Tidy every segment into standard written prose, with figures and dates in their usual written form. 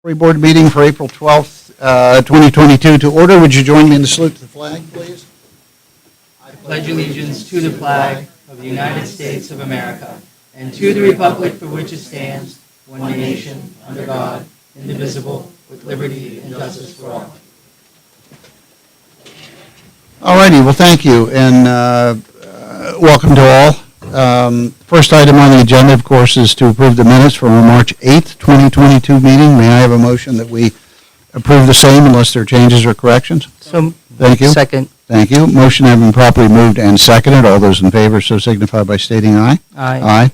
Board meeting for April 12th, 2022 to order. Would you join me in the salute to the flag, please? I pledge allegiance to the flag of the United States of America and to the republic for which it stands, one nation, under God, indivisible, with liberty and justice for all. All righty. Well, thank you, and welcome to all. First item on the agenda, of course, is to approve the minutes from our March 8th, 2022 meeting. May I have a motion that we approve the same unless there are changes or corrections? So, thank you. Second. Thank you. Motion having been properly moved and seconded. All those in favor so signify by stating aye. Aye. Aye.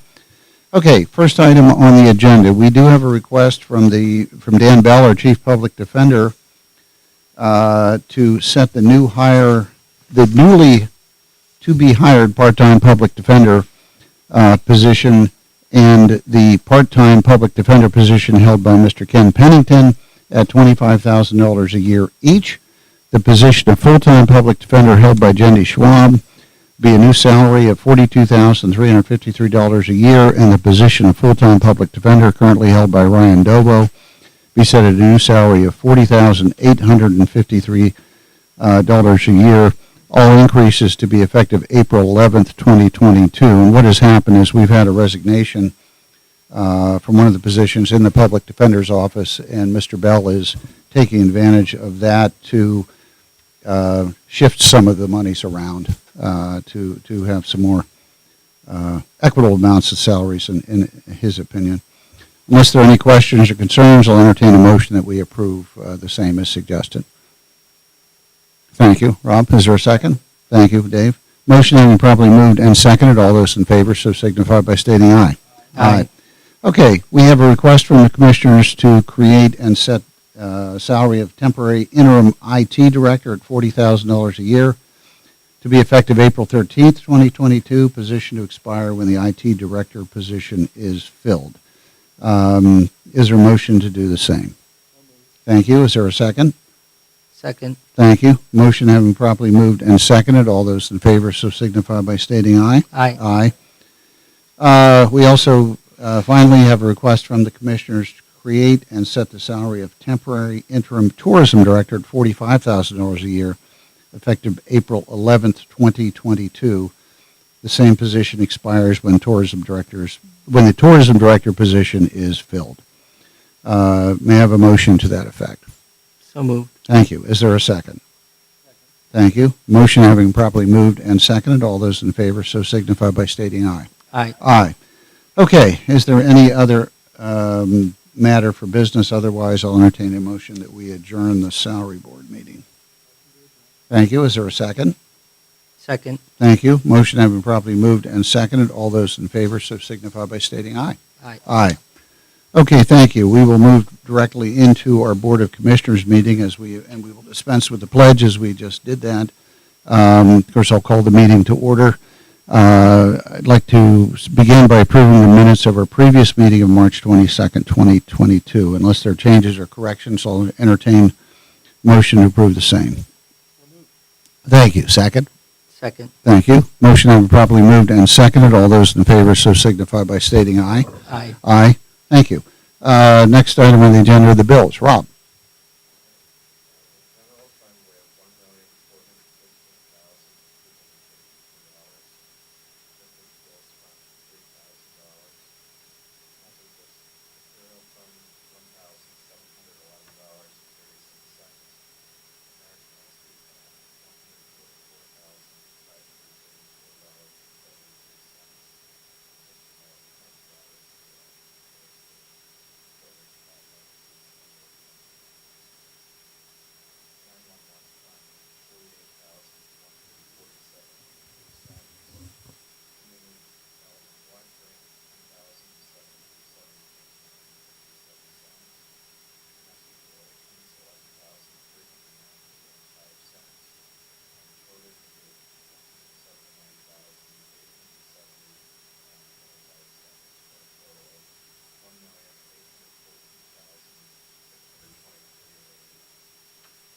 Okay, first item on the agenda. We do have a request from Dan Bell, our Chief Public Defender, to set the newly to be hired part-time public defender position and the part-time public defender position held by Mr. Ken Pennington at $25,000 a year each. The position of full-time public defender held by Jody Schwab be a new salary of $42,353 a year, and the position of full-time public defender currently held by Ryan Dobo be set at a new salary of $40,853 a year. All increases to be effective April 11th, 2022. And what has happened is we've had a resignation from one of the positions in the public defender's office, and Mr. Bell is taking advantage of that to shift some of the monies around to have some more equitable amounts of salaries in his opinion. Unless there are any questions or concerns, I'll entertain a motion that we approve the same as suggested. Thank you. Rob, is there a second? Thank you, Dave. Motion having properly moved and seconded. All those in favor so signify by stating aye. Aye. Okay, we have a request from the commissioners to create and set salary of temporary interim IT director at $40,000 a year to be effective April 13th, 2022, position to expire when the IT director position is filled. Is there a motion to do the same? Thank you. Is there a second? Second. Thank you. Motion having properly moved and seconded. All those in favor so signify by stating aye. Aye. Aye. We also finally have a request from the commissioners to create and set the salary of temporary interim tourism director at $45,000 a year, effective April 11th, 2022. The same position expires when the tourism director position is filled. May I have a motion to that effect? So moved. Thank you. Is there a second? Thank you. Motion having properly moved and seconded. All those in favor so signify by stating aye. Aye. Aye. Okay. Is there any other matter for business? Otherwise, I'll entertain a motion that we adjourn the salary board meeting. Thank you. Is there a second? Second. Thank you. Motion having properly moved and seconded. All those in favor so signify by stating aye. Aye. Aye. Okay, thank you. We will move directly into our Board of Commissioners meeting we will dispense with the pledge as we just did that. Of course, I'll call the meeting to order. I'd like to begin by approving the minutes of our previous meeting of March 22nd, 2022. Unless there are changes or corrections, I'll entertain motion to approve the same. Thank you. Second? Second. Thank you. Motion having properly moved and seconded. All those in favor so signify by stating aye. Aye. Aye. Thank you. Next item on the agenda are the bills. Rob.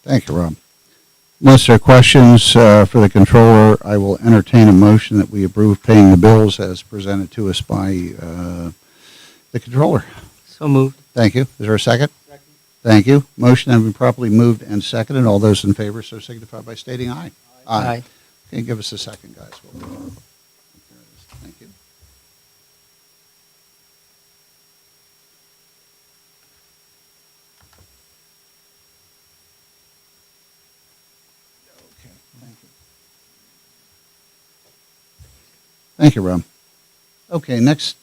Thank you, Rob. Unless there are questions for the controller, I will entertain a motion that we approve paying the bills as presented to us by the controller. So moved. Thank you. Is there a second? Second. Thank you. Motion has been properly moved and seconded. All those in favor so signify by stating aye. Aye. Okay, give us a second, guys. There it is. Thank you. Okay, thank you. Thank you, Rob. Okay, next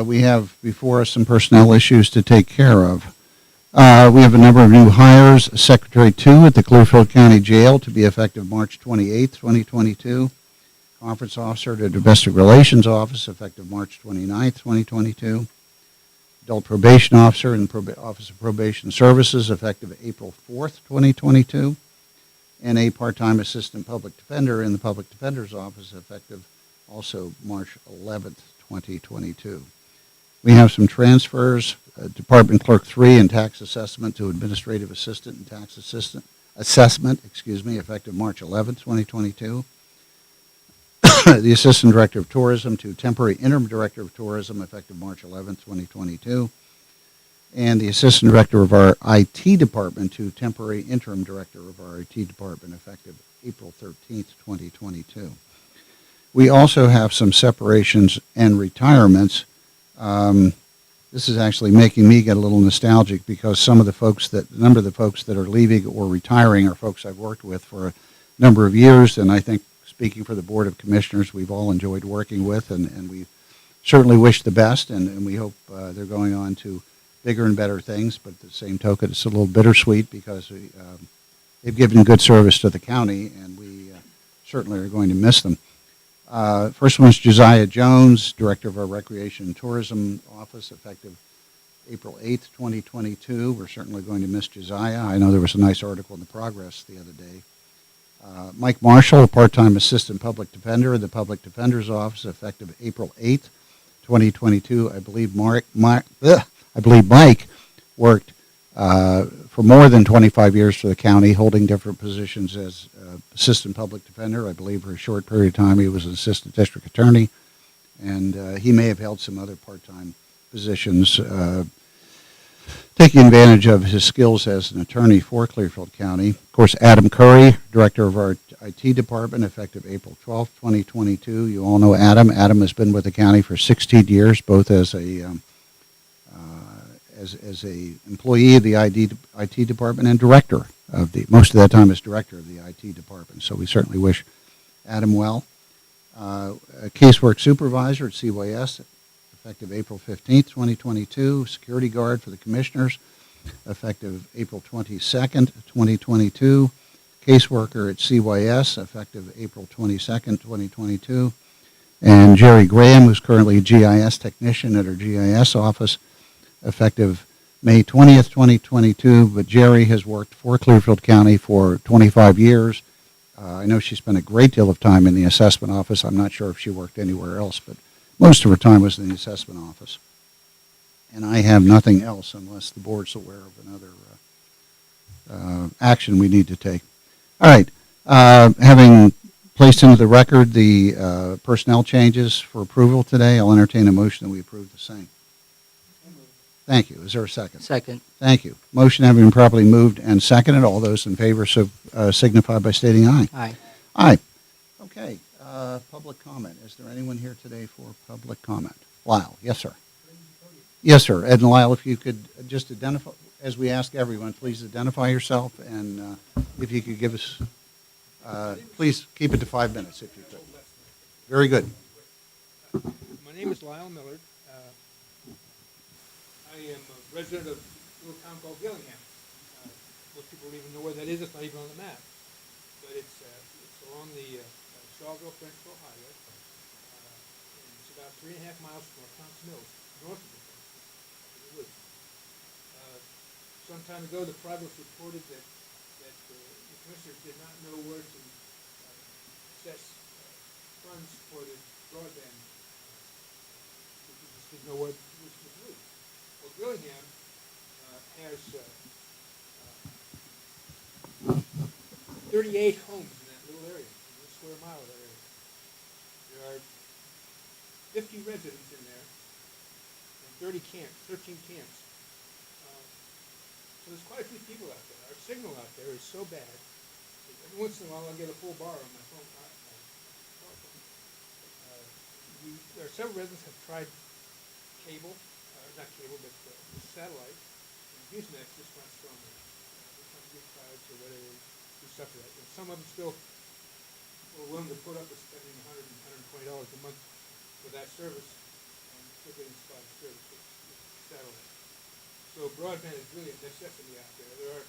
we have before us some personnel issues to take care of. We have a number of new hires. Secretary 2 at the Clearfield County Jail to be effective March 28th, 2022. Conference Officer to Domestic Relations Office effective March 29th, 2022. Adult Probation Officer in Office of Probation Services effective April 4th, 2022. And a part-time Assistant Public Defender in the Public Defender's Office effective also March 11th, 2022. We have some transfers. Department Clerk 3 in Tax Assessment to Administrative Assistant and Tax Assistant Assessment, effective March 11th, 2022. The Assistant Director of Tourism to Temporary Interim Director of Tourism effective March 11th, 2022. And the Assistant Director of our IT Department to Temporary Interim Director of our IT Department effective April 13th, 2022. We also have some separations and retirements. This is actually making me get a little nostalgic because a number of the folks that are leaving or retiring are folks I've worked with for a number of years, and I think speaking for the Board of Commissioners, we've all enjoyed working with, and we certainly wish the best, and we hope they're going on to bigger and better things, but at the same token, it's a little bittersweet because they've given good service to the county, and we certainly are going to miss them. First one is Josiah Jones, Director of our Recreation and Tourism Office, effective April 8th, 2022. We're certainly going to miss Josiah. I know there was a nice article in the Progress the other day. Mike Marshall, a part-time Assistant Public Defender in the Public Defender's Office, effective April 8th, 2022. I believe Mike worked for more than 25 years for the county, holding different positions as Assistant Public Defender. I believe for a short period of time he was an Assistant District Attorney, and he may have held some other part-time positions, taking advantage of his skills as an attorney for Clearfield County. Of course, Adam Curry, Director of our IT Department, effective April 12th, 2022. You all know Adam. Adam has been with the county for 16 years, both as a employee of the IT department and director of most of that time as director of the IT department. So we certainly wish Adam well. A casework supervisor at CYS, effective April 15th, 2022. Security guard for the commissioners, effective April 22nd, 2022. Caseworker at CYS, effective April 22nd, 2022. And Jerry Graham, who's currently a GIS technician at our GIS office, effective May 20th, 2022, but Jerry has worked for Clearfield County for 25 years. I know she spent a great deal of time in the assessment office. I'm not sure if she worked anywhere else, but most of her time was in the assessment office. And I have nothing else unless the board's aware of another action we need to take. All right, having placed into the record the personnel changes for approval today, I'll entertain a motion that we approve the same. Thank you. Is there a second? Second. Thank you. Motion having been properly moved and seconded. All those in favor signify by stating aye. Aye. Aye. Okay. Public comment. Is there anyone here today for public comment? Lyle. Yes, sir. Yes, sir. Ed and Lyle, if you could just identify, as we ask everyone, please identify yourself, and if you could give us, please keep it to 5 minutes if you could. Very good. My name is Lyle Millard. I am a resident of a little town called Gillingham. Most people don't even know where that is. It's not even on the map. But it's along the Shawville-Frenchville Highway. And it's about 3.5 miles from North Mills, north of the woods. Some time ago, the Progress reported that the commissioners did not know where to assess funds for the broadband. They just didn't know which was moved. Well, Gillingham has 38 homes in that little area, in a square mile of that area. There are 50 residents in there and 13 camps. So there's quite a few people out there. Our signal out there is so bad that every once in a while I'll get a full bar on my phone. There are several residents have tried cable, not cable, but satellite. And Usenet just not strong enough. They're trying to get clouds or whatever, do stuff like that. And some of them still are willing to put up with spending $100 and $120 a month for that service and still getting spotty service with satellite. So broadband is really a necessity out there.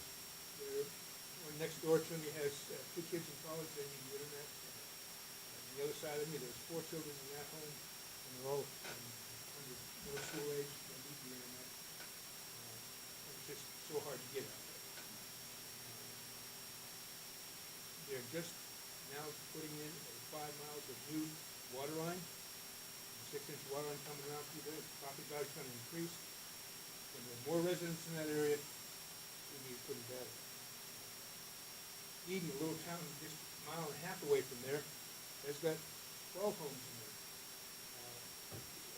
One next door to me has 2 kids in college, they need the internet. On the other side of me, there's 4 children in that home, and they're all under middle school age, they need the internet. It's just so hard to get out there. They're just now putting in 5 miles of new water line, 6-inch water line coming around through there. Property value's going to increase. When there are more residents in that area, we need to put it better. Eden, a little town just a mile and a half away from there, has got 12 homes in there.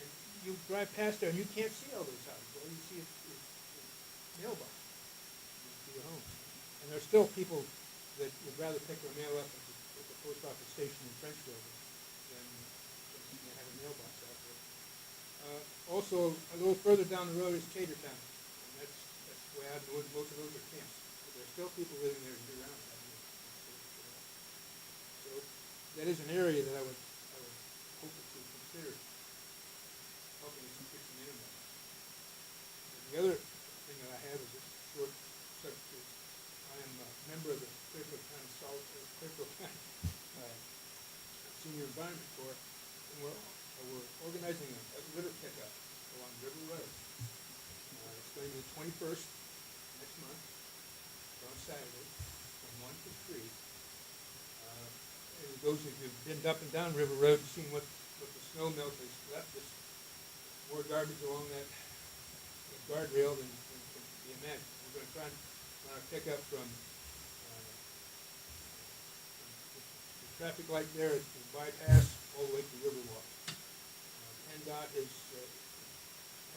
And you drive past there and you can't see all those houses. All you see is mailbox. You see the homes. And there are still people that would rather pick their mail up at the post office station in Frenchville than have a mailbox out there. Also, a little further down the road is Tatertown. And that's way out in the woods. Most of those are camps. But there are still people living there year round. So that is an area that I would hope to consider helping us get some internet. And the other thing that I have is a short subject. I am a member of the Clearfield Senior Environment Corps, and we're organizing a litter pickup along River Road. It's going to be the 21st next month, on Saturday, from 1 to 3. And those of you who've been up and down River Road and seen what the snow melt has left, there's more garbage along that guardrail than can be imagined. We're going to try and run our pickup from the traffic light there at the bypass all the way to Riverwalk. PennDOT is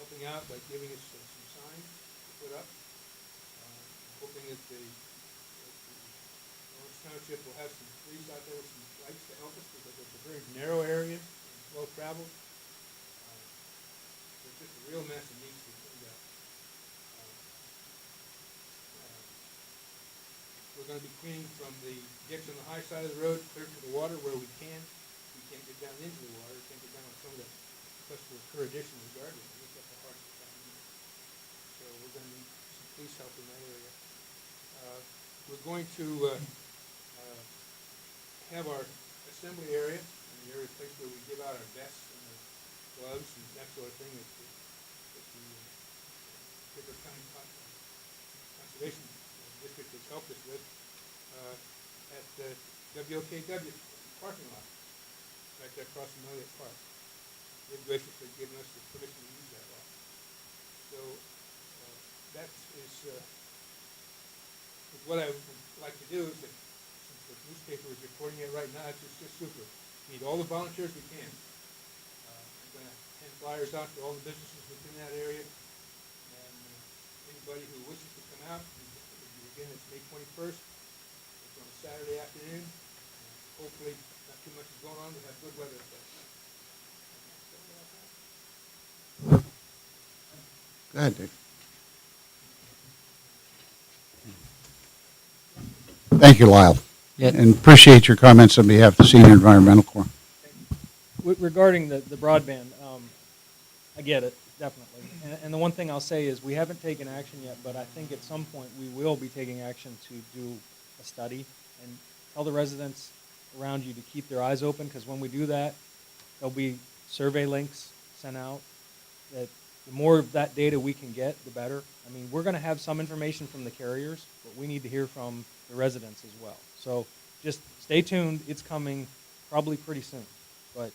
helping out by giving us some signs to put up. Hoping that the Township will have some police out there with some lights to help us because it's a very narrow area and slow travel. It's just a real mess and needs to be cleaned up. We're going to be cleaning from the ditch on the high side of the road clear to the water where we can. We can't get down into the water. We can't get down on some of the per addition of the guardrail. It's up the hard to get down in there. So we're going to need some police help in that area. We're going to have our assembly area, and the area place where we give out our vests and our gloves and that sort of thing that the Clearfield County Conservation District has helped us with at the WOKW parking lot, right there across from Elliott Park. They've graciously given us the permission to use that lot. So that is what I would like to do is that the newspaper is reporting it right now. It's just super. We need all the volunteers we can. I'm going to hand flyers out to all the businesses within that area, and anybody who wishes to come out. Again, it's May 21st. It's on a Saturday afternoon. Hopefully, not too much is going on. We have good weather up there. Go ahead, Dick. Thank you, Lyle. Yeah. And appreciate your comments on behalf of the Senior Environmental Corps. Regarding the broadband, I get it, definitely. And the one thing I'll say is we haven't taken action yet, but I think at some point we will be taking action to do a study and tell the residents around you to keep their eyes open, because when we do that, there'll be survey links sent out. That the more of that data we can get, the better. I mean, we're going to have some information from the carriers, but we need to hear from the residents as well. So just stay tuned. It's coming probably pretty soon, but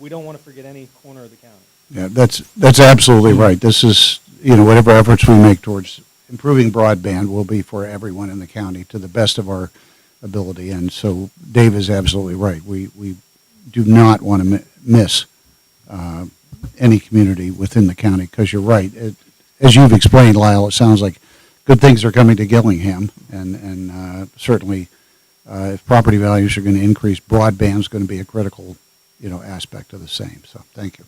we don't want to forget any corner of the county. Yeah, that's absolutely right. This is, whatever efforts we make towards improving broadband will be for everyone in the county to the best of our ability. And so Dave is absolutely right. We do not want to miss any community within the county, because you're right. As you've explained, Lyle, it sounds like good things are coming to Gillingham, and certainly if property values are going to increase, broadband is going to be a critical, aspect of the same. So thank you.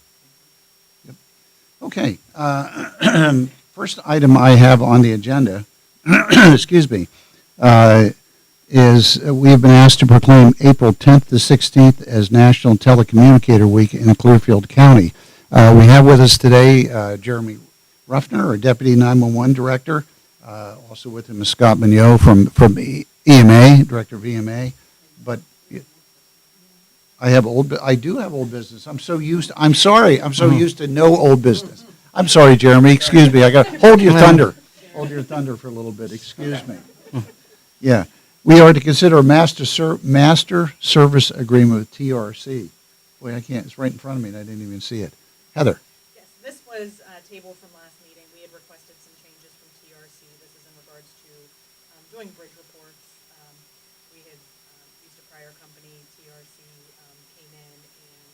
Yep. Okay. First item I have on the agenda, excuse me, is we have been asked to proclaim April 10th to 16th as National Telecommunicator Week in Clearfield County. We have with us today Jeremy Ruffner, our Deputy 911 Director. Also with him is Scott Mignot from EMA, Director of EMA. But I do have old business. I'm so used to no old business. I'm sorry, Jeremy. Excuse me. I got hold your thunder. Hold your thunder for a little bit. Excuse me. Yeah. We are to consider a master service agreement with TRC. Boy, I can't. It's right in front of me, and I didn't even see it. Heather. Yes, this was tabled from last meeting. We had requested some changes from TRC. This is in regards to doing bridge reports. We had used a prior company. TRC came in and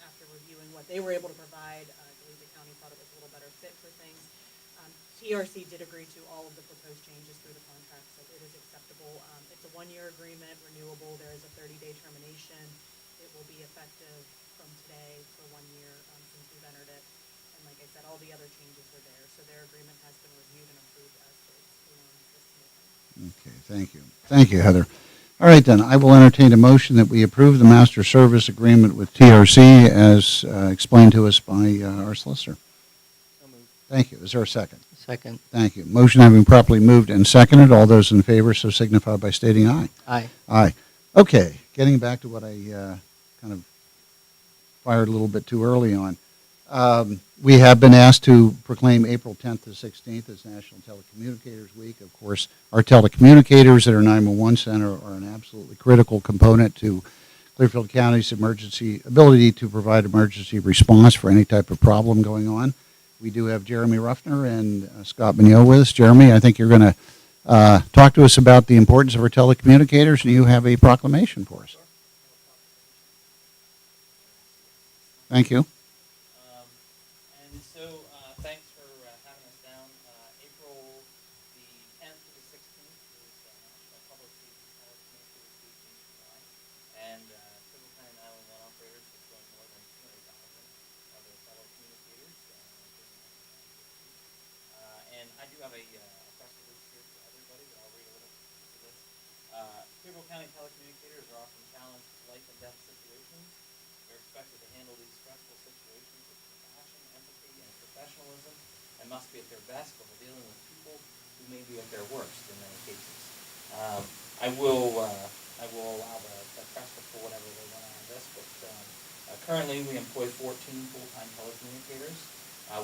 after reviewing what they were able to provide, I believe the county thought it was a little better fit for things. TRC did agree to all of the proposed changes through the contract, so it is acceptable. It's a one-year agreement, renewable. There is a 30-day termination. It will be effective from today for 1 year since we've entered it. And like I said, all the other changes are there, so their agreement has been reviewed and approved as to its form this morning. Okay, thank you. Thank you, Heather. All right, then, I will entertain a motion that we approve the master service agreement with TRC as explained to us by our solicitor. Thank you. Is there a second? Second. Thank you. Motion having properly moved and seconded, all those in favor so signify by stating aye. Aye. Aye. Okay, getting back to what I kind of fired a little bit too early on. We have been asked to proclaim April 10th to 16th as National Telecommunicators Week. Of course, our telecommunicators at our 911 center are an absolutely critical component to Clearfield County's ability to provide emergency response for any type of problem going on. We do have Jeremy Ruffner and Scott Mignot with us. Jeremy, I think you're going to talk to us about the importance of our telecommunicators, and you have a proclamation for us. Thank you. Thanks for having us down. April the 10th to the 16th is National Public Safety Telecommunicators Week nationwide, and Clearfield County 911 operators have joined more than 200,000 other telecommunicators during and I do have a press release here for everybody, but I'll read a little piece of this. Clearfield County telecommunicators are often challenged with life and death situations. They're expected to handle these stressful situations with compassion, empathy, and professionalism, and must be at their best while dealing with people who may be at their worst in many cases. I will allow the press to pull whatever they want out of this, but currently we employ 14 full-time telecommunicators.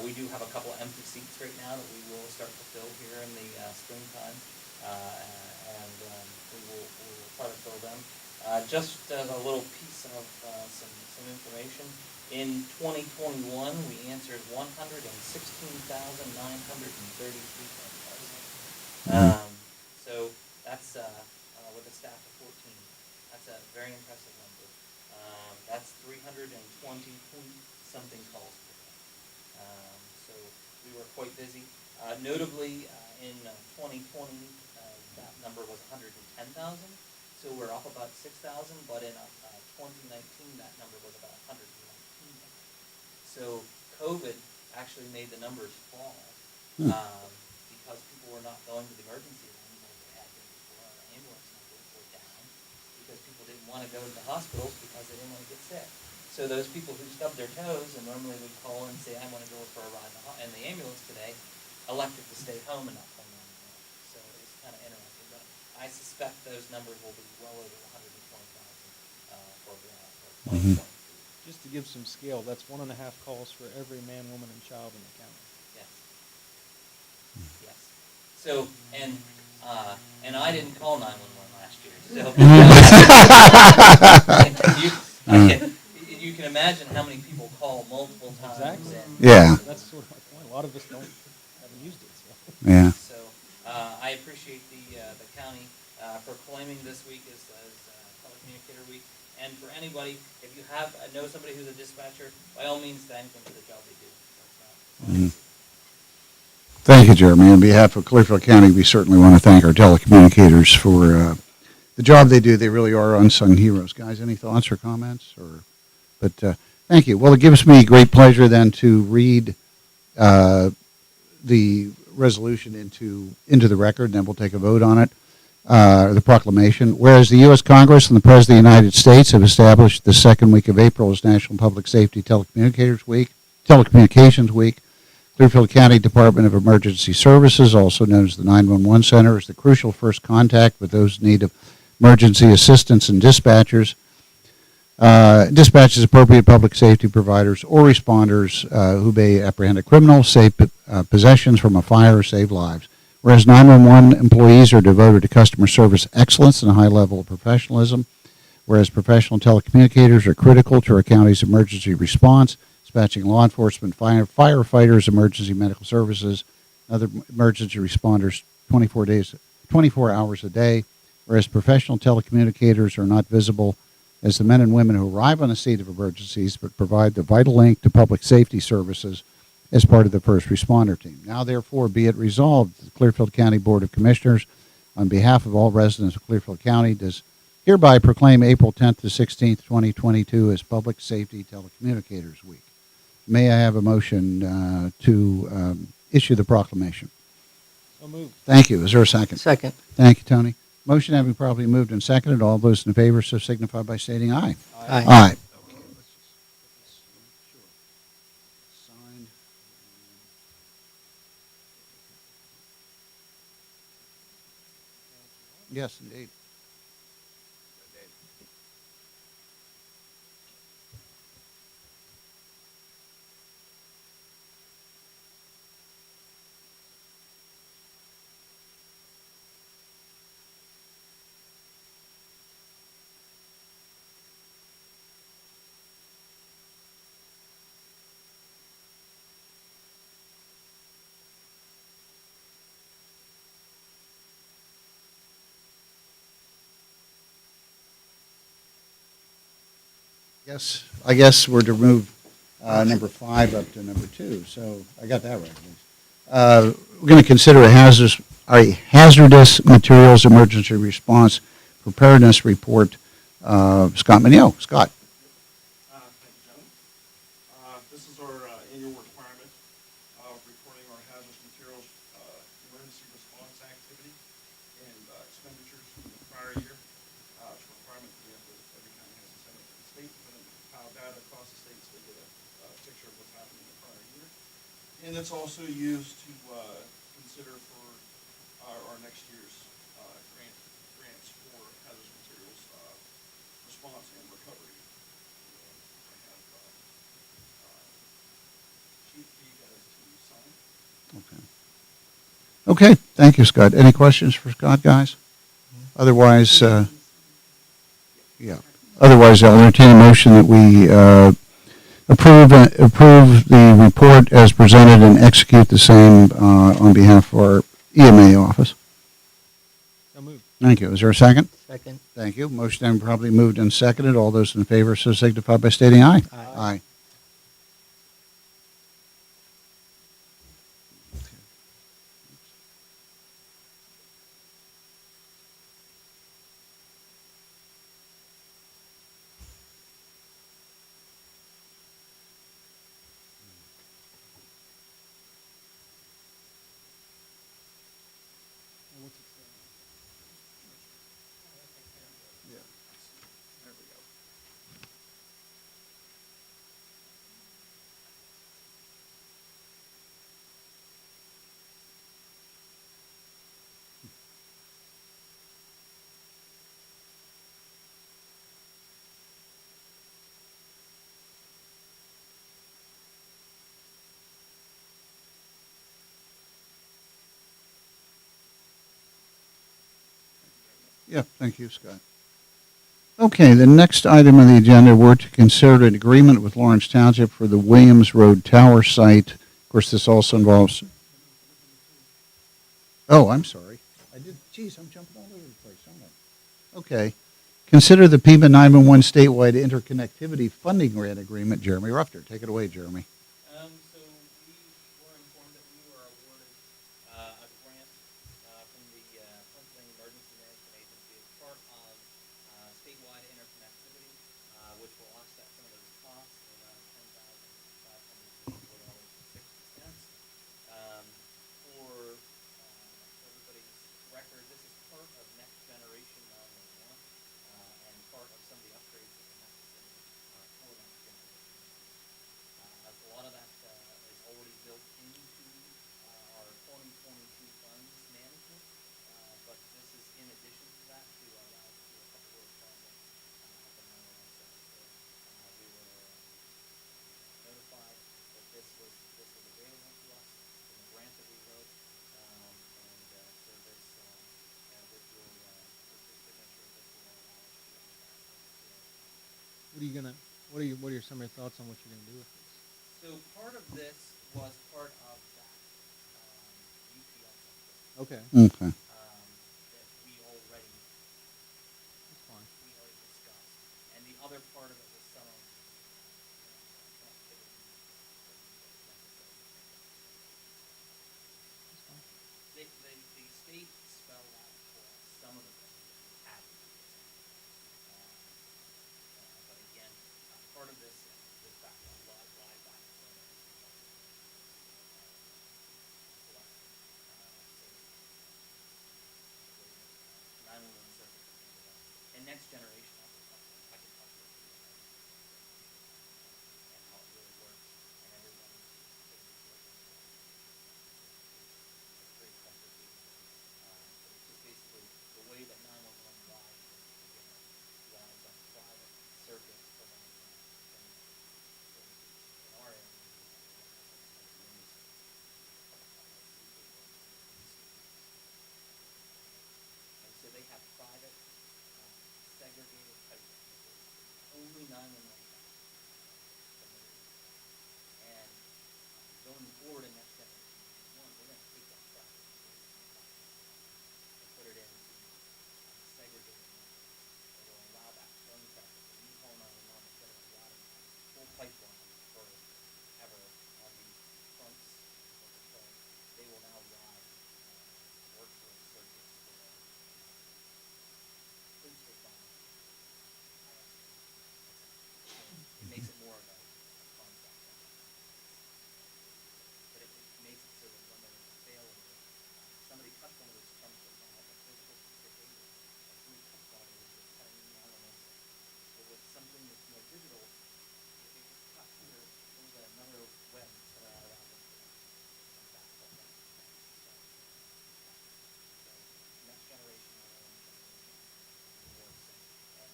We do have a couple empty seats right now that we will start to fill here in the springtime, and we will try to fill them. Just as a little piece of some information, in 2021 we answered 116,933 phone calls. So that's with a staff of 14. That's a very impressive number. That's 320 something calls per day. So we were quite busy. Notably, in 2020, that number was 110,000. So we're up about 6,000, but in 2019, that number was about 119,000. So COVID actually made the numbers fall because people were not going to the emergency room like they had been before. Our ambulance numbers were down because people didn't want to go to the hospitals because they didn't want to get sick. So those people who stubbed their toes and normally would call and say, I want to go for a ride in the ambulance today, elected to stay home and not call 911. So it was kind of interesting. But I suspect those numbers will be well over 120,000 for 2020. Just to give some scale, that's 1.5 calls for every man, woman, and child in the county. Yes. Yes. So, and I didn't call 911 last year. So you can imagine how many people call multiple times. Exactly. Yeah. That's sort of my point. A lot of us haven't used it. So. Yeah. So I appreciate the county proclaiming this week as Telecommunicator Week. And for anybody, if you know somebody who's a dispatcher, by all means thank them for the job they do. Thank you, Jeremy. On behalf of Clearfield County, we certainly want to thank our telecommunicators for the job they do. They really are unsung heroes. Guys, any thoughts or comments? But thank you. Well, it gives me great pleasure then to read the resolution into the record, and then we'll take a vote on it. The proclamation. Whereas the U.S. Congress and the President of the United States have established the second week of April as National Public Safety Telecommunications Week, Clearfield County Department of Emergency Services, also known as the 911 Center, is the crucial first contact with those in need of emergency assistance and dispatches appropriate public safety providers or responders who may apprehend a criminal, save possessions from a fire, or save lives. Whereas 911 employees are devoted to customer service excellence and a high level of professionalism, whereas professional telecommunicators are critical to our county's emergency response, dispatching law enforcement, firefighters, emergency medical services, other emergency responders 24 hours a day, whereas professional telecommunicators are not visible as the men and women who arrive on the scene of emergencies but provide the vital link to public safety services as part of the first responder team. Now, therefore, be it resolved, the Clearfield County Board of Commissioners, on behalf of all residents of Clearfield County, does hereby proclaim April 10th to 16th, 2022 as Public Safety Telecommunicators Week. May I have a motion to issue the proclamation? So moved. Thank you. Is there a second? Second. Thank you, Tony. Motion having properly moved and seconded, all those in favor so signify by stating aye. Aye. Aye. Okay, let's just put this sure. Signed. Yes, indeed. Yes, I guess we're to move number 5 up to number 2, so I got that right at least. We're going to consider a hazardous materials emergency response preparedness report. Scott Mignot. Scott. Thank you, John. This is our annual requirement of reporting our hazardous materials emergency response activity and expenditures from the prior year. It's a requirement that every county has to send it to the state, and then compile data across the state so they get a picture of what's happened in the prior year. And it's also used to consider for our next year's grants for hazardous materials response and recovery. I have Chief D has to sign. Okay, thank you, Scott. Any questions for Scott, guys? Otherwise, Otherwise, I'll entertain a motion that we approve the report as presented and execute the same on behalf of our EMA office. So moved. Thank you. Is there a second? Second. Thank you. Motion then probably moved and seconded. All those in favor so signify by stating aye. Aye. Aye. And what's it say? There we go. Yeah, thank you, Scott. Okay, the next item on the agenda, we're to consider an agreement with Lawrence Township for the Williams Road Tower site. Of course, this also involves... Oh, I'm sorry. Geez, I'm jumping all over the place, aren't I? Okay. Consider the PEMA 911 statewide interconnectivity funding grant agreement. Jeremy Rufter. Take it away, Jeremy. So we were informed that we were awarded what are some of your thoughts on what you're gonna do with this? So part of this was part of that UPS upgrade Okay, Okay. that that's fine. we already discussed, and the other part of it was some of connectivity that necessary. That's fine. The state spelled out for us some of the things that we had to do. But again, part of this back on live back so 911 service and next generation I can talk to you and how it really works and everybody it's pretty complicated. But it's just basically the way that 911 lies again lies on private circuits providing in our area. And so they have private segregated type only 911 traffic. And going forward in next generation, we're going to take that traffic and put it into segregated networks that will allow that phone traffic. When you call 911, instead of routing that full pipeline forever on these trunks of the phone, they will now ride virtual circuits for police responders. It makes it more of a concept. But it makes it so that when there is a failover, somebody cuts one of those trunks right now, like a physical piece of paper, and somebody cuts one of those, it's cutting me out on one side. But with something that's more digital, if it gets cut here, there's another web that's going to allow it to come back up. So next generation 911 works. And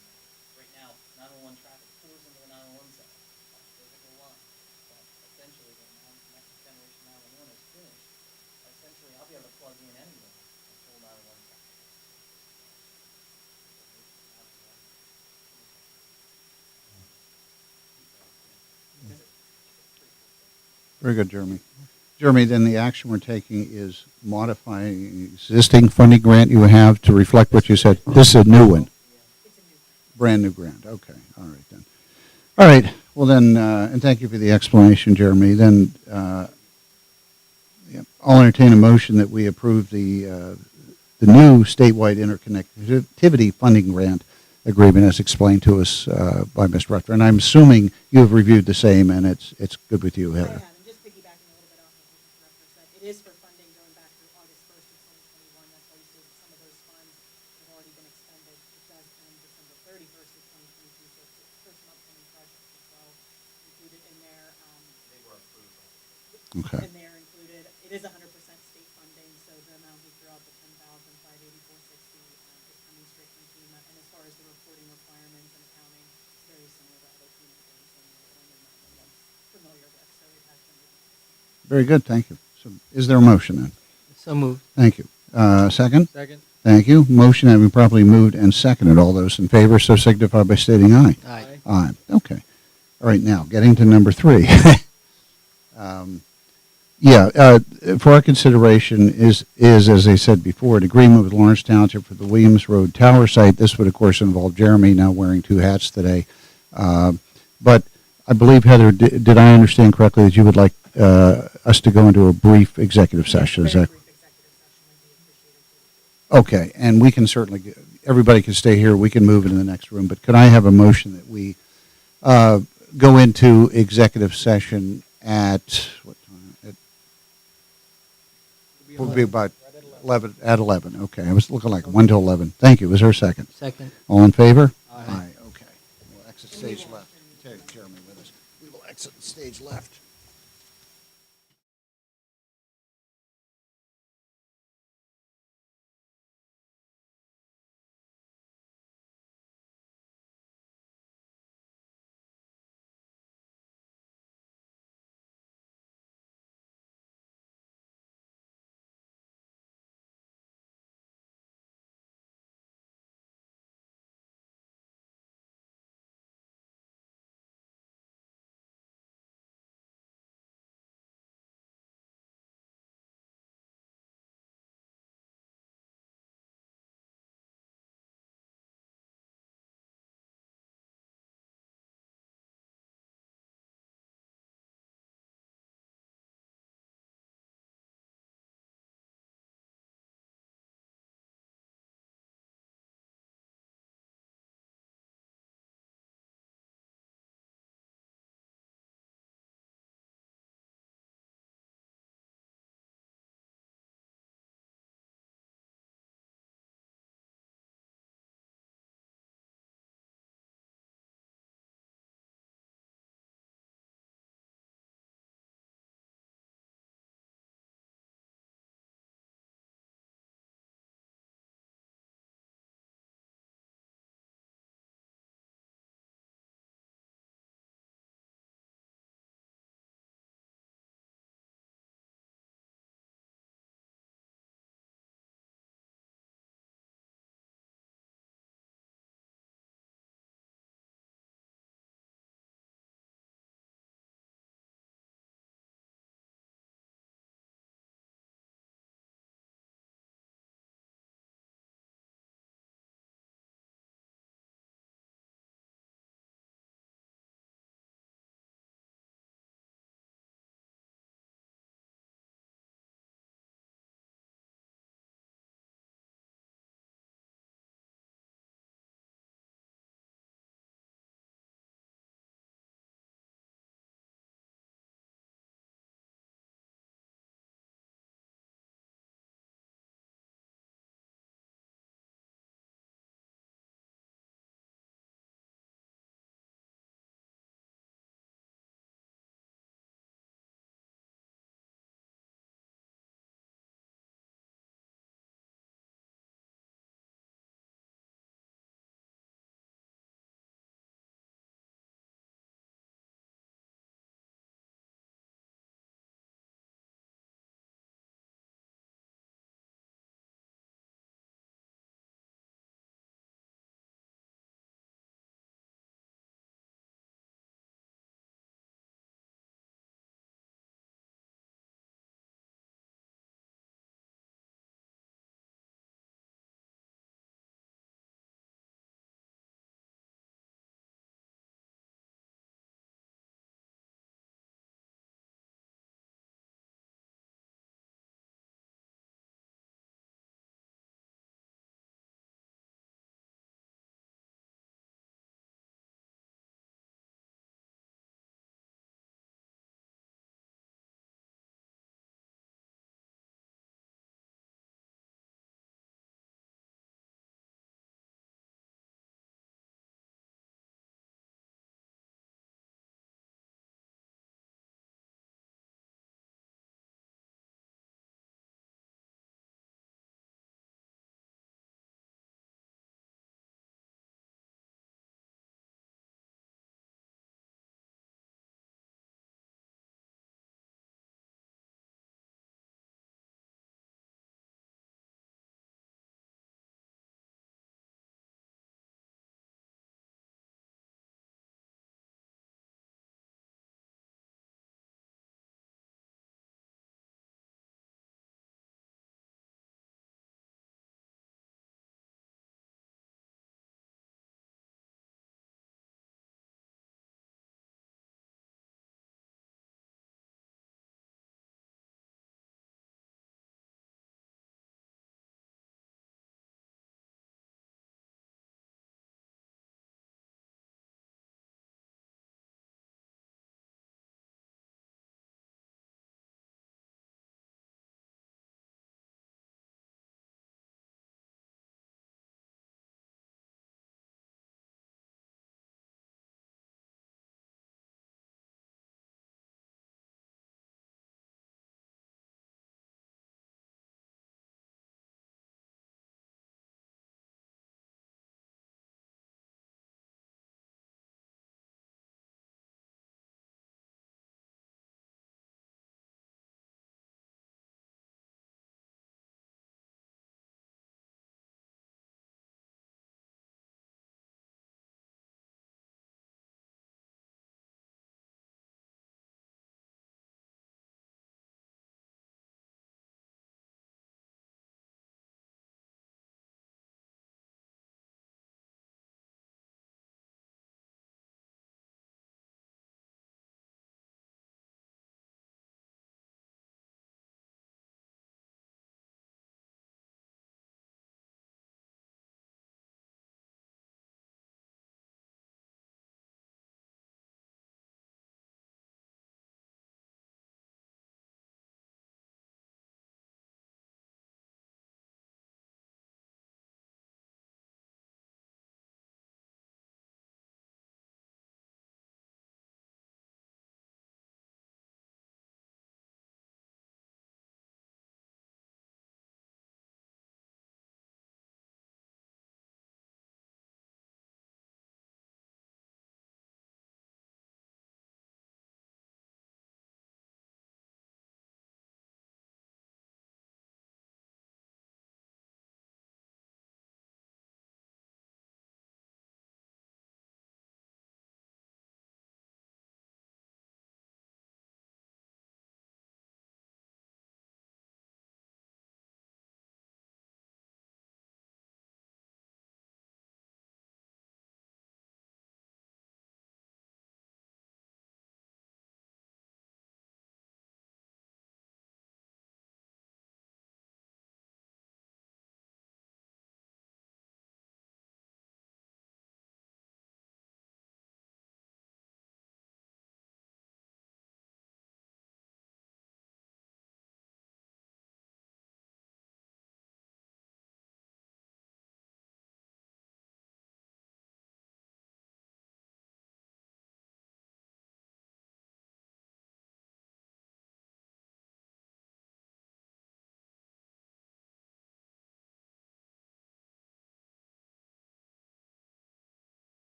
right now, 911 traffic pours into the 911 center on a physical line. But essentially, when next generation 911 is finished, essentially I'll be able to plug in anywhere and pull 911 traffic. Very good, Jeremy. Jeremy, then the action we're taking is modifying existing funding grant you have to reflect what you said. This is a new one, It's a new grant. brand new grant. Okay, all right then. All right, well then, and thank you for the explanation, Jeremy. Then yeah, I'll entertain a motion that we approve the new statewide interconnectivity funding grant agreement as explained to us by Ms. Ruther. And I'm assuming you have reviewed the same and it's good with you, I Heather. have, and just piggybacking a little bit off of what Mr. Rucker said, it is for funding going back through August 1st of 2021. That's why you see that some of those funds have already been expended. It does end December 31st of 2022, so there's some upcoming projects as well included in there. They were approved. Okay. And they're included. It is 100% state funding, so the amount he threw out, the $10,584.60, is coming straight from FEMA. And as far as the reporting requirements and accounting, it's very similar to other FEMA things, so everyone's familiar with. So it has been done. Very good, thank you. So is there a motion then? So moved. Thank you. Second? Second? Thank you. Motion having properly moved and seconded. All those in favor so signify by stating aye. Aye. Aye. Okay. All right, now, getting to number 3. For our consideration is, as I said before, an agreement with Lawrence Township for the Williams Road Tower site. This would, of course, involve Jeremy now wearing 2 hats today. But I believe, Heather, did I understand correctly that you would like us to go into a brief executive session? Is Very that brief executive session would be appreciated. okay? And we can certainly, everybody can stay here. We can move into the next room. But could I have a motion that we go into executive session at what time? It will be about 11. At 11. Okay, I was looking like 1 to 11. Thank you. Is there a second? Second. All in favor? Aye. Okay. We'll exit stage left. Take Jeremy with us. We will exit the stage left.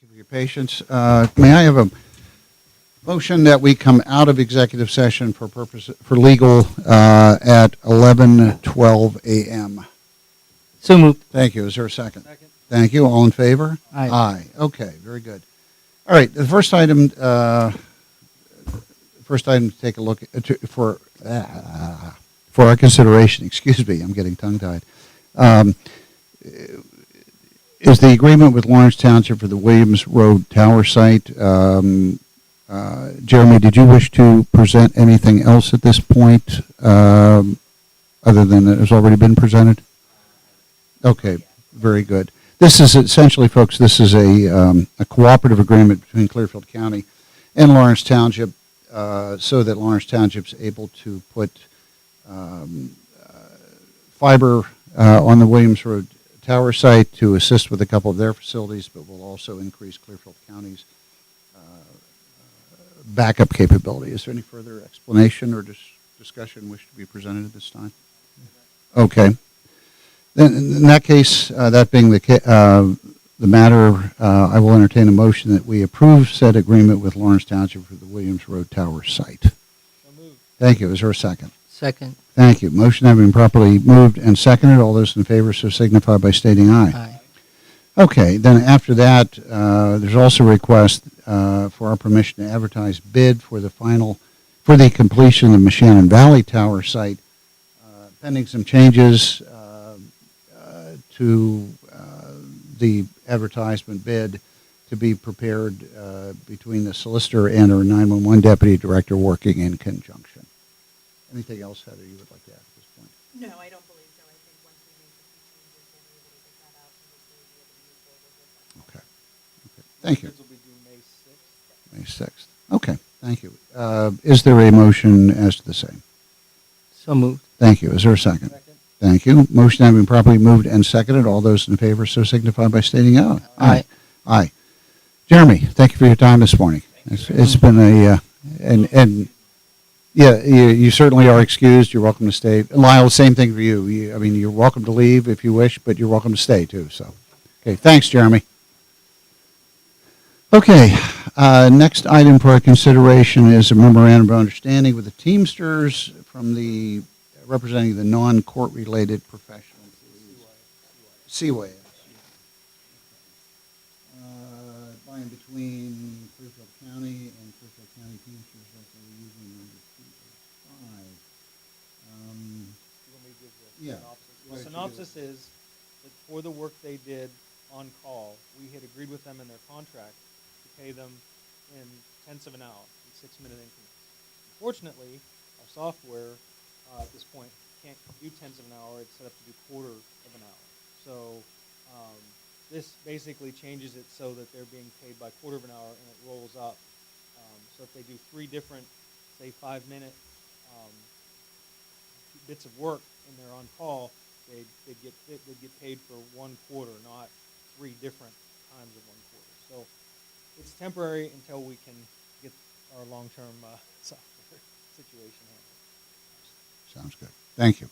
you for your patience. May I have a motion that we come out of executive session for legal at 11:12 a.m.? So moved. Thank you. Is there a second? Second. Thank you. All in favor? Aye. Aye. Okay, very good. All right, the first item to take a look at, for our consideration, excuse me, I'm getting tongue-tied, is the agreement with Lawrence Township for the Williams Road Tower site. Jeremy, did you wish to present anything else at this point, other than it has already been presented? Okay, very good. This is essentially, folks, this is a cooperative agreement between Clearfield County and Lawrence Township, so that Lawrence Township's able to put fiber on the Williams Road Tower site to assist with a couple of their facilities, but will also increase Clearfield County's backup capability. Is there any further explanation or discussion wish to be presented at this time? Okay. Then, in that case, that being the matter, I will entertain a motion that we approve said agreement with Lawrence Township for the Williams Road Tower site. So moved. Thank you. Is there a second? Second. Thank you. Motion having been properly moved and seconded. All those in favor so signify by stating aye. Aye. Okay. Then after that, there's also a request for our permission to advertise bid for the completion of the Shannon Valley Tower site, pending some changes to the advertisement bid to be prepared between the solicitor and our 911 deputy director working in conjunction. Anything else, Heather, you would like to add at this point? No, I don't believe so. I think once we make the few changes, we'll be able to get that out and hopefully be able to move forward with that. Okay. Thank you. Bids will be due May 6th. May 6th. Okay. Thank you. Is there a motion as to the same? So moved. Thank you. Is there a second? Second. Thank you. Motion having been properly moved and seconded. All those in favor so signify by stating aye. Aye. Aye. Jeremy, thank you for your time this morning. It's been and yeah, you certainly are excused. You're welcome to stay. Lyle, same thing for you. You're welcome to leave if you wish, but you're welcome to stay too. So, okay. Thanks, Jeremy. Okay. Next item for our consideration is a memorandum of understanding with the Teamsters from representing the non-court related professionals. Seaway. By and between Clearfield County and Clearfield County Teamsters local union number 205. You want me to give the Yeah. synopsis? Why The don't you synopsis is that for the work they did on call, we had agreed with them in their contract to pay them in tenths of an hour, in 6-minute increments. Unfortunately, our software at this point can't do tenths of an hour. It's set up to do quarter of an hour. So this basically changes it so that they're being paid by quarter of an hour and it rolls up. So if they do 3 different, say 5-minute bits of work and they're on call, they'd get paid for 1 quarter, not 3 different times of 1 quarter. So it's temporary until we can get our long-term software situation handled. Sounds good. Thank you.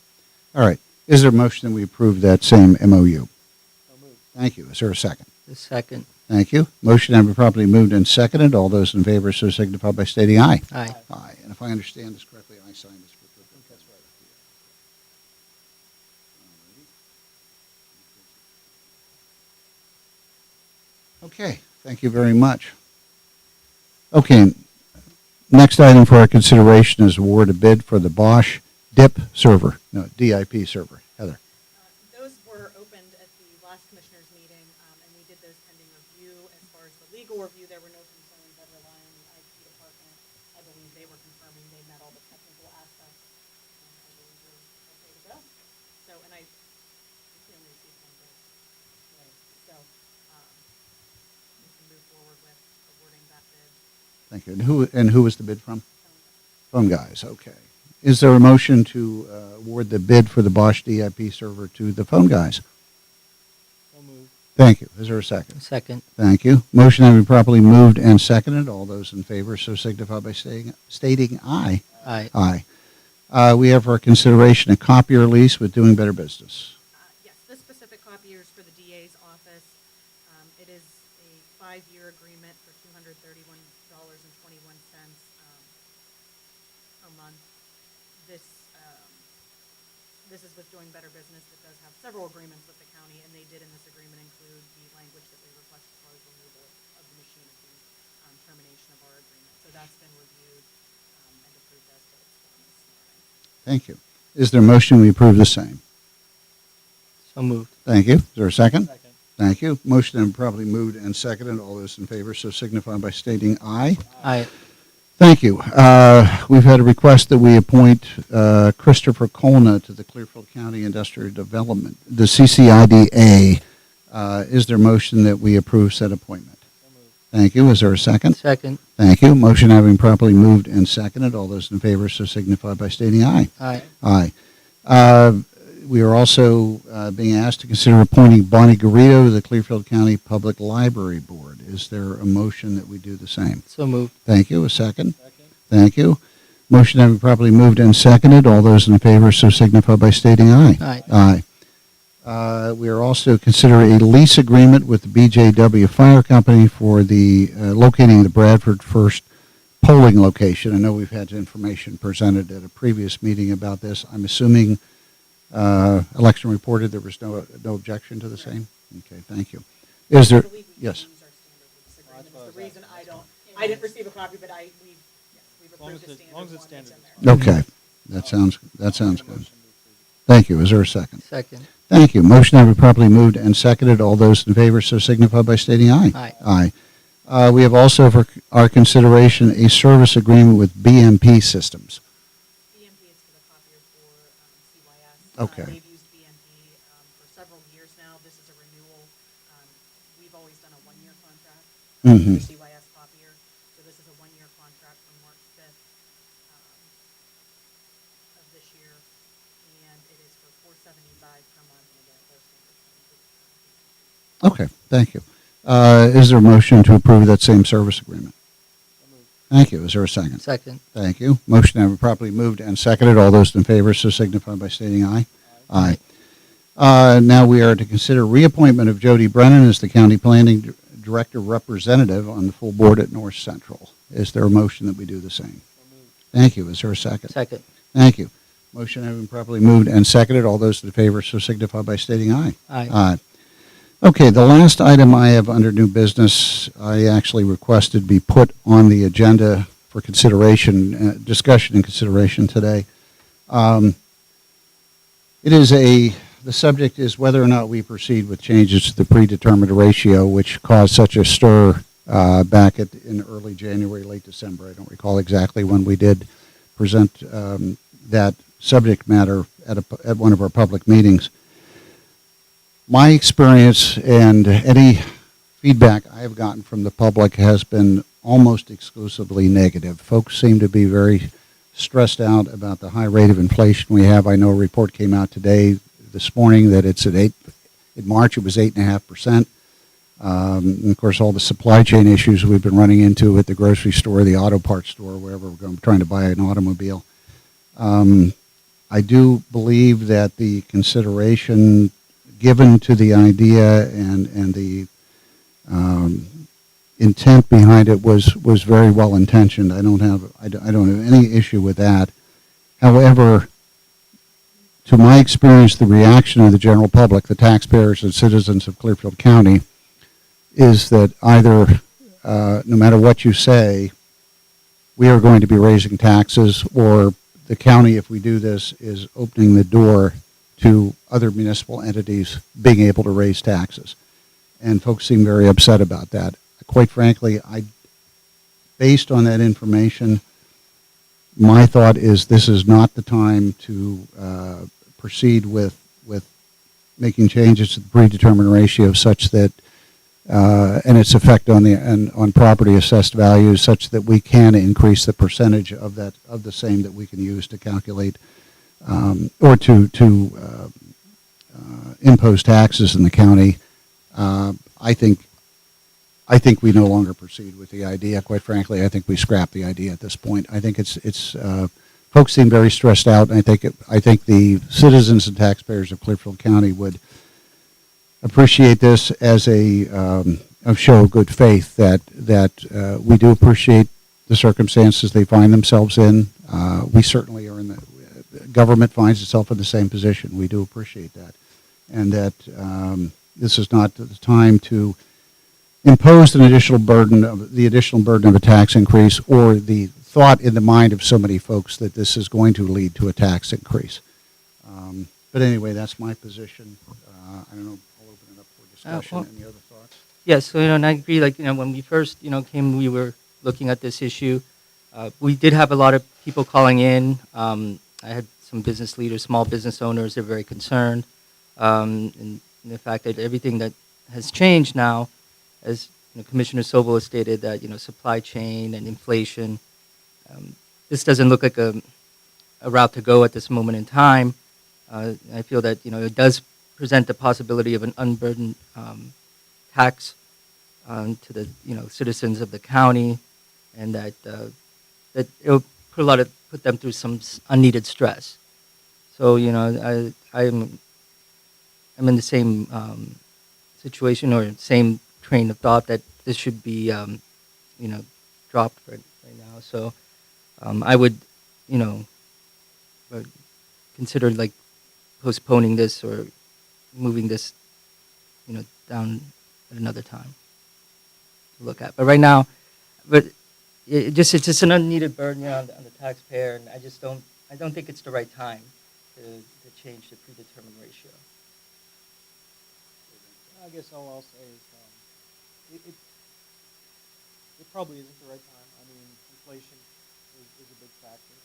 All right. Is there a motion that we approve that same MOU? So moved. Thank you. Is there a second? The second. Thank you. Motion having been properly moved and seconded. All those in favor so signify by stating aye. Aye. Aye. And if I understand this correctly, I sign this for Clearfield. That's right. Okay, thank you very much. Okay, next item for our consideration is award a bid for the Bosch DIP server, DIP server. Heather. Those were opened at the last commissioners meeting, and we did those pending review. As far as the legal review, there were no concerns that rely on the IT department. I believe they were confirming they met all the technical aspects, and I believe we're okay to go. So, and I think we only received 1 bid. Right. So, we can move forward with awarding that bid. Thank you. And who was the bid from? Phone guys, okay. Is there a motion to award the bid for the Bosch DIP server to the phone guys? So moved. Thank you. Is there a second? Second. Thank you. Motion having been properly moved and seconded. All those in favor so signify by stating aye. Aye. Aye. We have for our consideration a copier lease with Doing Better Business. Yes, this specific copier is for the DA's office. It is a a 5-year agreement for $231.21 per month. This is with Doing Better Business that does have several agreements with the county, and they did in this agreement include the language that we request as far as removal of the machine at the termination of our agreement. So that's been reviewed and approved as to its form this morning. Thank you. Is there a motion we approve the same? So moved. Thank you. Is there a second? Second. Thank you. Motion and properly moved and seconded. All those in favor so signify by stating aye. Aye. Thank you. We've had a request that we appoint Christopher Colna to the Clearfield County Industrial Development, the CCIDA. Is there a motion that we approve said appointment? So moved. Thank you. Is there a second? Second. Thank you. Motion having properly moved and seconded. All those in favor so signify by stating aye. Aye. Aye. We are also being asked to consider appointing Bonnie Garrido to the Clearfield County Public Library Board. Is there a motion that we do the same? So moved. Thank you. A second? Second. Thank you. Motion having properly moved and seconded. All those in favor so signify by stating aye. Aye. Aye. We are also considering a lease agreement with the BJW Fire Company for the locating the Bradford First polling location. I know we've had information presented at a previous meeting about this. I'm assuming election reported there was no objection to the same? Okay, thank you. Is there, I believe we yes. use our standard lease agreement. Well, It's that's the what I reason was asking. I didn't receive a copy, but we've long approved as the it- standard long as one it's that's in standard. there. Okay, that sounds good. Motion to approve. Thank you. Is there a second? Second. Thank you. Motion having properly moved and seconded. All those in favor so signify by stating aye. Aye. Aye. We have also for our consideration a service agreement with BMP Systems. BMP is for the copier for CYS. Okay. They've used BMP for several years now. This is a renewal. We've always done a 1-year contract for Mhm. the CYS copier. So this is a 1-year contract from March 5th of this year. And it is for $475 per month. And again, those standard. Okay, thank you. Is there a motion to approve that same service agreement? So moved. Thank you. Is there a second? Second. Thank you. Motion having properly moved and seconded. All those in favor so signify by stating aye. Aye. Now we are to consider reappointment of Jody Brennan as the County Planning Director Representative on the full board at North Central. Is there a motion that we do the same? So moved. Thank you. Is there a second? Second. Thank you. Motion having properly moved and seconded. All those in favor so signify by stating aye. Aye. Aye. Okay, the last item I have under new business, I actually requested be put on the agenda for consideration, discussion and consideration today. The subject is whether or not we proceed with changes to the predetermined ratio, which caused such a stir back in early January, late December. I don't recall exactly when we did present that subject matter at one of our public meetings. My experience and any feedback I have gotten from the public has been almost exclusively negative. Folks seem to be very stressed out about the high rate of inflation we have. I know a report came out this morning that it's at in March it was 8.5%. And of course, all the supply chain issues we've been running into at the grocery store, the auto parts store, wherever we're going, trying to buy an automobile. I do believe that the consideration given to the idea and the intent behind it was very well intentioned. I don't have any issue with that. However, to my experience, the reaction of the general public, the taxpayers and citizens of Clearfield County, is that either, no matter what you say, we are going to be raising taxes, or the county, if we do this, is opening the door to other municipal entities being able to raise taxes. And folks seem very upset about that. Quite frankly, based on that information, my thought is this is not the time to proceed with making changes to the predetermined ratio such that and its effect on property assessed values, such that we can increase the percentage of the same that we can use to calculate or to impose taxes in the county. I think we no longer proceed with the idea. Quite frankly, I think we scrap the idea at this point. I think it's folks seem very stressed out, and I think the citizens and taxpayers of Clearfield County would appreciate this as a of show of good faith that we do appreciate the circumstances they find themselves in. We certainly are in the government finds itself in the same position. We do appreciate that, and that this is not the time to impose the additional burden of a tax increase, or the thought in the mind of so many folks that this is going to lead to a tax increase. But anyway, that's my position. I don't know. I'll open it up for discussion. well- Any other thoughts? Yes, so, and I agree, when we first, came, we were looking at this issue. We did have a lot of people calling in. I had some business leaders, small business owners, they're very concerned. And the fact that everything that has changed now, as Commissioner Sobel has stated, that, supply chain and inflation, this doesn't look like a route to go at this moment in time. I feel that, it does present the possibility of an unburdened tax to the citizens of the county, and that that it'll put them through some unneeded stress. So I'm in the same situation, or same train of thought, that this should be dropped right now. So I would consider postponing this, or moving this down at another time to look at. But right now, it's just an unneeded burden on the taxpayer, and I don't think it's the right time to change the predetermined ratio. I guess all I'll say is it probably isn't the right time. I mean, inflation is a big factor.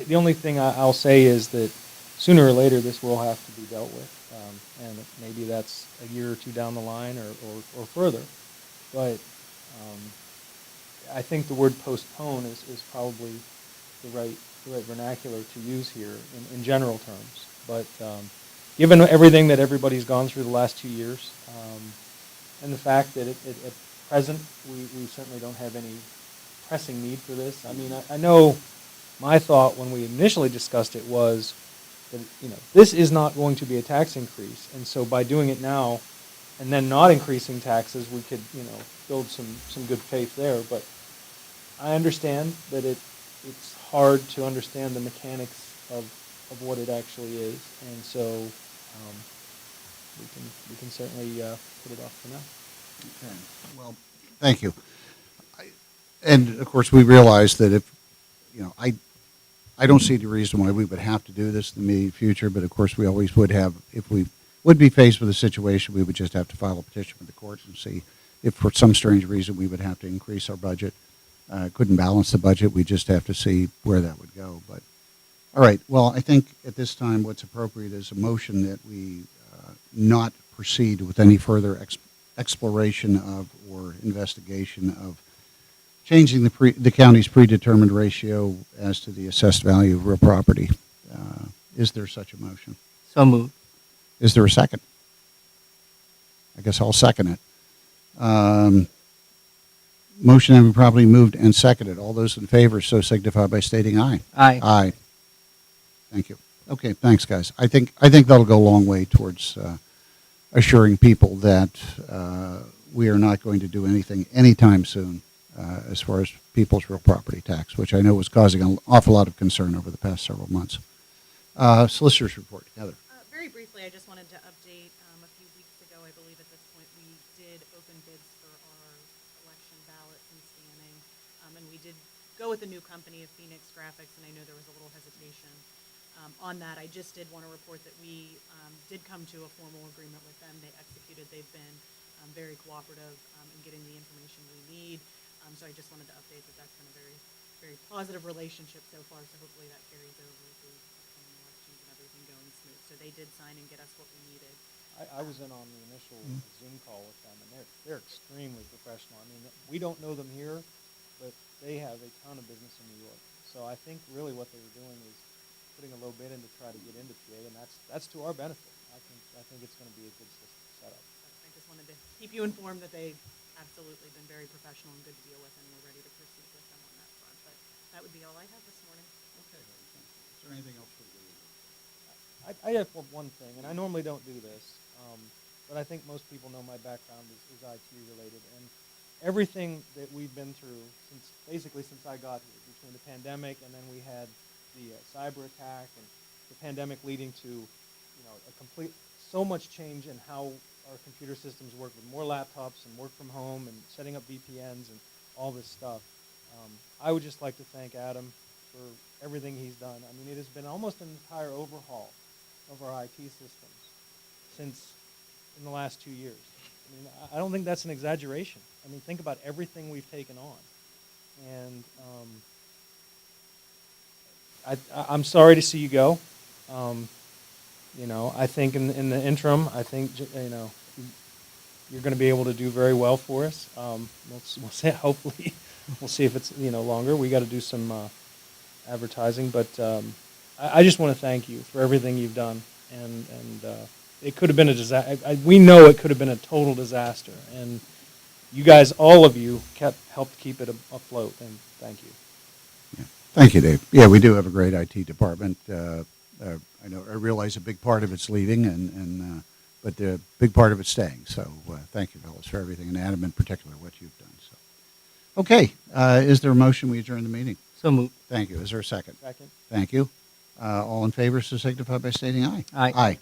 The only thing I'll say is that sooner or later this will have to be dealt with, and maybe that's a year or two down the line, or further. But I think the word postpone is probably the right vernacular to use here in general terms. But given everything that everybody's gone through the last 2 years, and the fact that at present we certainly don't have any pressing need for this. I mean, I know my thought when we initially discussed it was that this is not going to be a tax increase, and so by doing it now and then not increasing taxes, we could build some good faith there. But I understand that it's hard to understand the mechanics of what it actually is, and so we can certainly put it off for now. Okay. Well, thank you. And of course, we realize that if I don't see the reason why we would have to do this in the immediate future, but of course we always would have, if we would be faced with a situation, we would just have to file a petition with the courts and see if for some strange reason we would have to increase our budget. Couldn't balance the budget, we just have to see where that would go. But all right, well, I think at this time what's appropriate is a motion that we not proceed with any further exploration of or investigation of changing the county's predetermined ratio as to the assessed value of real property. Is there such a motion? So moved. Is there a second? I guess I'll second it. Motion having properly moved and seconded. All those in favor so signify by stating aye. Aye. Aye. Thank you. Okay, thanks, guys. I think that'll go a long way towards assuring people that we are not going to do anything anytime soon as far as people's real property tax, which I know was causing an awful lot of concern over the past several months. Solicitor's report, Heather. Very briefly, I just wanted to update, a few weeks ago, I believe at this point, we did open bids for our election ballots and scanning, and we did go with a new company of Phoenix Graphics, and I know there was a little hesitation on that. I just did want to report that we did come to a formal agreement with them. They executed. They've been very cooperative in getting the information we need. So I just wanted to update that that's been a very, very positive relationship so far. So hopefully that carries over through upcoming elections and everything going smooth. So they did sign and get us what we needed. I was in on the initial Zoom call with them, and they're extremely professional. I mean, we don't know them here, but they have a ton of business in New York. So I think really what they were doing is putting a low bid in to try to get into PA, and that's to our benefit. I think it's going to be a good setup. So I just wanted to keep you informed that they've absolutely been very professional and good to deal with, and we're ready to proceed with them on that front. But that would be all I have this morning. Okay, thank you. Is there anything else for the I have one thing, and I normally don't do this, but I think most people know my background is IT related. And everything that we've been through since I got here, between the pandemic and then we had the cyber attack and the pandemic leading to, so much change in how our computer systems work with more laptops and work from home and setting up VPNs and all this stuff. I would just like to thank Adam for everything he's done. I mean, it has been almost an entire overhaul of our IT systems since in the last 2 years. I mean, I don't think that's an exaggeration. I mean, think about everything we've taken on. And I'm sorry to see you go. I think in the interim, I think, you're going to be able to do very well for us. We'll say, hopefully, we'll see if it's, longer. We got to do some advertising, but I just want to thank you for everything you've done. And it could have been a disaster. We know it could have been a total disaster. And you guys, all of you, helped keep it afloat, and thank you. Yeah. Thank you, Dave. Yeah, we do have a great IT department. I realize a big part of it's leaving, but the big part of it's staying. So thank you, fellas, for everything, and Adam in particular, what you've done. So, okay, is there a motion we adjourn the meeting? So moved. Thank you. Is there a second? Second. Thank you. All in favor, so signify by stating aye. Aye. Aye.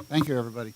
Thank you, everybody.